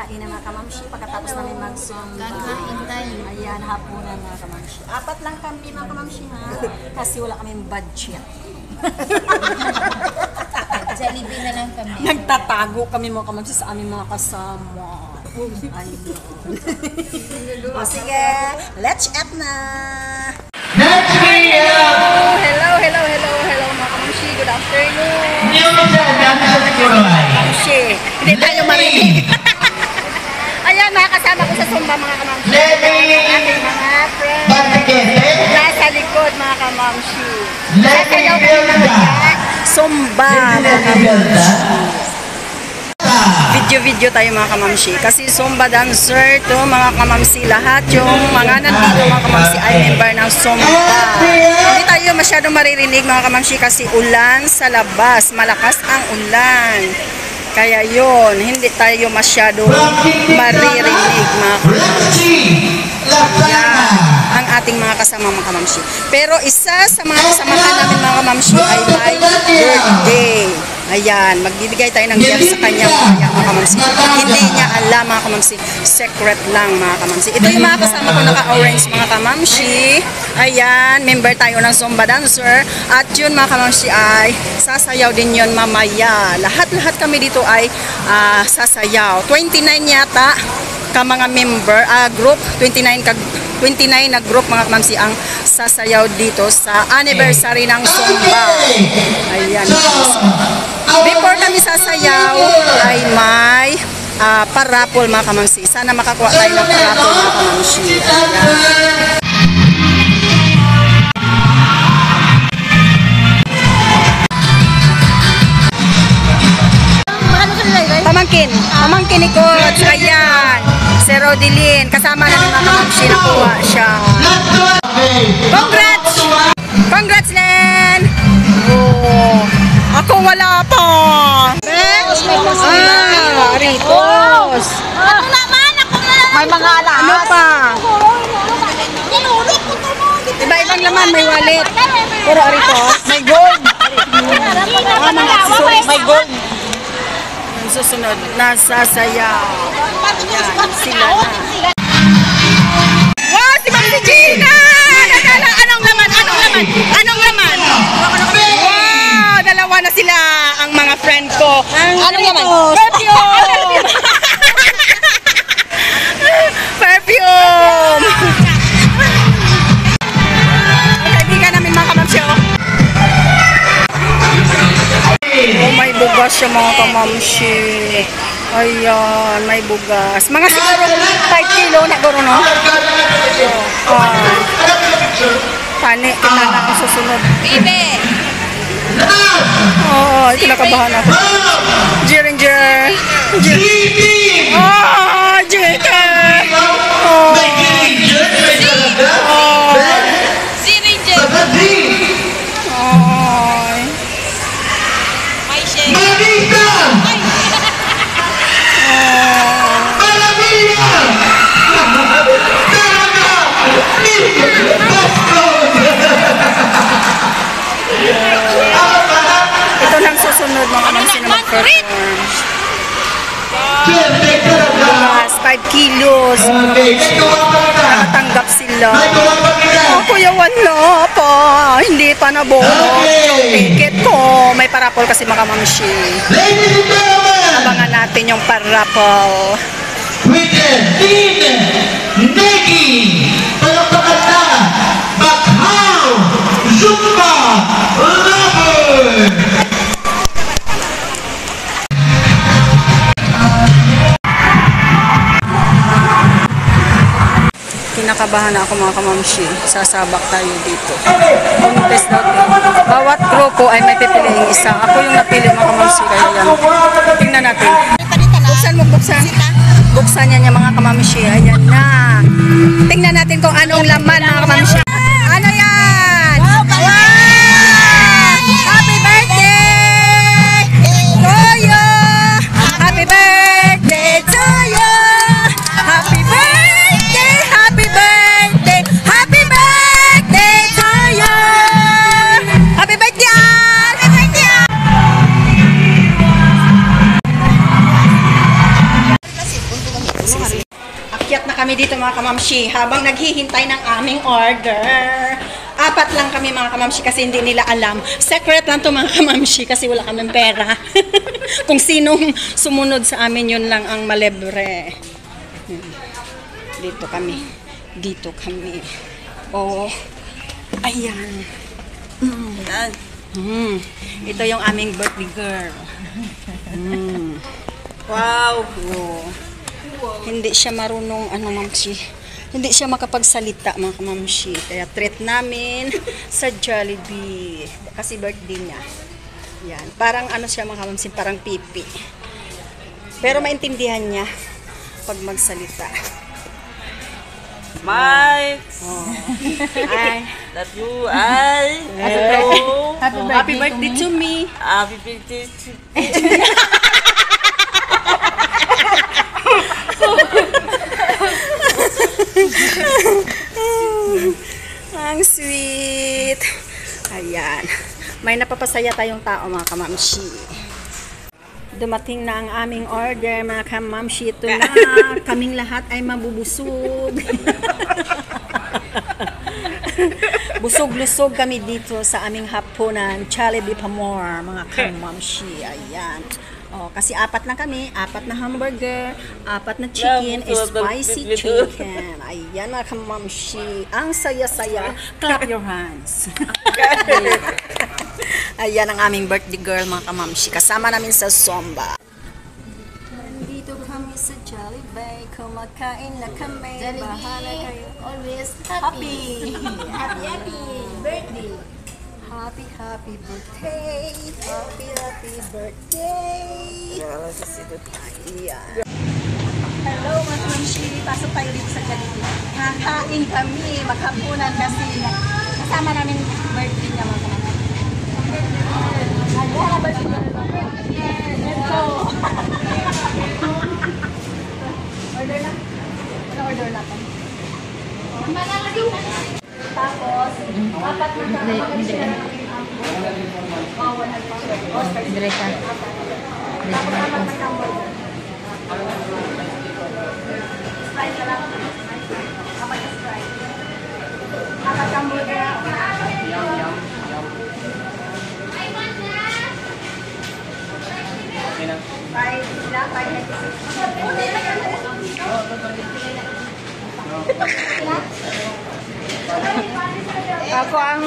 kakain na mga kamamshi pagkatapos namin mag-zumba. Kakain tayo. Ayan, hapunan mga kamamshi. 4 lang kami mga kamamshi ha. Kasi wala kaming budget. Jollibee na lang kami. Nagtatago kami mga kamamshi sa aming mga kasama. Ayun. O sige, let's eat na! Hello mga kamamshi. Good afternoon. Kamamshi, hindi tayo marinig. Ayan, mga kasama ko sa Zumba mga kamamshi. Ating mga friends. Nasa likod mga kamamshi. Sasayaw kami mga Zumba mga kamamshi. Video tayo mga kamamshi. Kasi Zumba dancer to mga kamamshi. Lahat yung mga nandito mga kamamshi ay member ng Zumba. Hindi tayo masyadong maririnig mga kamamshi kasi ulan sa labas. Malakas ang ulan. Kaya yun, hindi tayo masyadong maririnig mga kamamshi. Yan, ang ating mga kasama mga kamamshi. Pero isa sa mga kasamahan namin mga kamamshi ay may birthday. Ayan, magbibigay tayo ng gift sa kanya mga kamamshi. Hindi niya alam mga kamamshi, secret lang mga kamamshi. Ito yung mga kasama ko naka-orange mga kamamshi. Ayan, member tayo ng Zumba dancer. At yun mga kamamshi ay sasayaw din yun mamaya. Lahat-lahat kami dito ay sasayaw. 29 yata ka mga member, group, 29 na group mga kamamshi ang sasayaw dito sa anniversary ng Zumba. Ayan. Before kami sasayaw ay may parapol mga kamamshi. Sana makakuha tayo ng parapol mga kamamshi. Ayan. Pamangkin ni Coach. Ayan. Si Rodilin. Kasama na ng mga kamamshi. Nakuha siya. Congrats! Congrats, Len! Oh, ako wala pa. Ricos. Ako naman! May mga alaas. Ano pa? Iba-ibang laman. May wallet. Puro Ricos. May gold. May gold. Ang susunod, nasasayaw. Ayan, sila na. Wow, si Ma'am Gina! Nadala, anong laman? Anong laman? Wow, dalawa na sila ang mga friend ko. Anong laman? Perfume! Perfume! Kaibigan namin mga kamamshi. Oh, may bugas siya mga kamamshi. Ayan, may bugas. Mga siguro 5 kilo na guro, no? Pani, kita na ako susunod. Bibe! Oo, kinakabahan ako. Jiringer! Oh, Jiringer! Oh! Si Ranger! Ay! May share! Ito nang susunod mga kamamshi na mag-perform. 5 kilos. Nakatanggap sila. Oh, kuya, wala pa. Hindi pa nabunot yung ticket ko. May parapol kasi mga kamamshi. Abangan natin yung parapol. With the team, Neki, palakpakan na, Bakhaw, Zumba, Lover! Kinakabahan na ako mga kamamshi. Sasabak tayo dito. Contest daw ito. Bawat grupo ay may pipiliing isa. Ako yung napili mga kamamshi. Kaya yan. Tingnan natin. Buksan mo, buksan. Buksan niya mga kamamshi. Ayan na. Tingnan natin kung anong laman mga kamamshi. Ano yan? Wow! Happy birthday! Toyo! Happy birthday to you! Happy birthday! Happy birthday! Happy birthday to you! Happy birthday! Happy birthday! sige. Akyat na kami dito mga kamamshi habang naghihintay ng aming order. 4 lang kami mga kamamshi kasi hindi nila alam. Secret lang to mga kamamshi kasi wala kaming pera. Kung sinong sumunod sa amin yun lang ang malebre. Dito kami. Dito kami. Oh. Ayan. Ito yung aming birthday girl. Wow. Oh. Hindi siya marunong, mamshi. Hindi siya makapagsalita, mga kamamshi. Kaya treat namin sa Jollibee. Kasi birthday niya. Yan. Parang siya, mga kamamshi, parang pipi. Pero maintindihan niya pag magsalita. Mike! Oh. Ay. Love you, ay! Hello! Happy birthday to me. Happy birthday to Ang sweet. Ayan. May napapasaya tayong tao, mga kamamshi. Dumating na ang aming order, mga kamamshi. Ito na. Kaming lahat ay mabubusog. Busog-lusog kami dito sa aming hapunan. Jollibee Pamor, mga kamamshi. Ayan. Oh, kasi 4 lang kami, 4 na hamburger, 4 na chicken, spicy chicken. Ayan mga kamamshi. Ang saya-saya. Clap your hands. Ayan ang aming birthday girl mga kamamshi. Kasama namin sa Zumba. Nandito kami sa Jollibee. Kumakain na kami. Bahala kayo. Always Happy. happy birthday. Happy, happy birthday. Happy, happy birthday. Ayan. Hello, mga kamamshi. Pasok tayo dito sa Jollibee. Kakain kami. Maghapunan kasi kasama namin birthday niya, mga kamamshi. Ayan, birthday niya. Let's go. Order na? Ano order natin? Tapos, 4 na Ako ang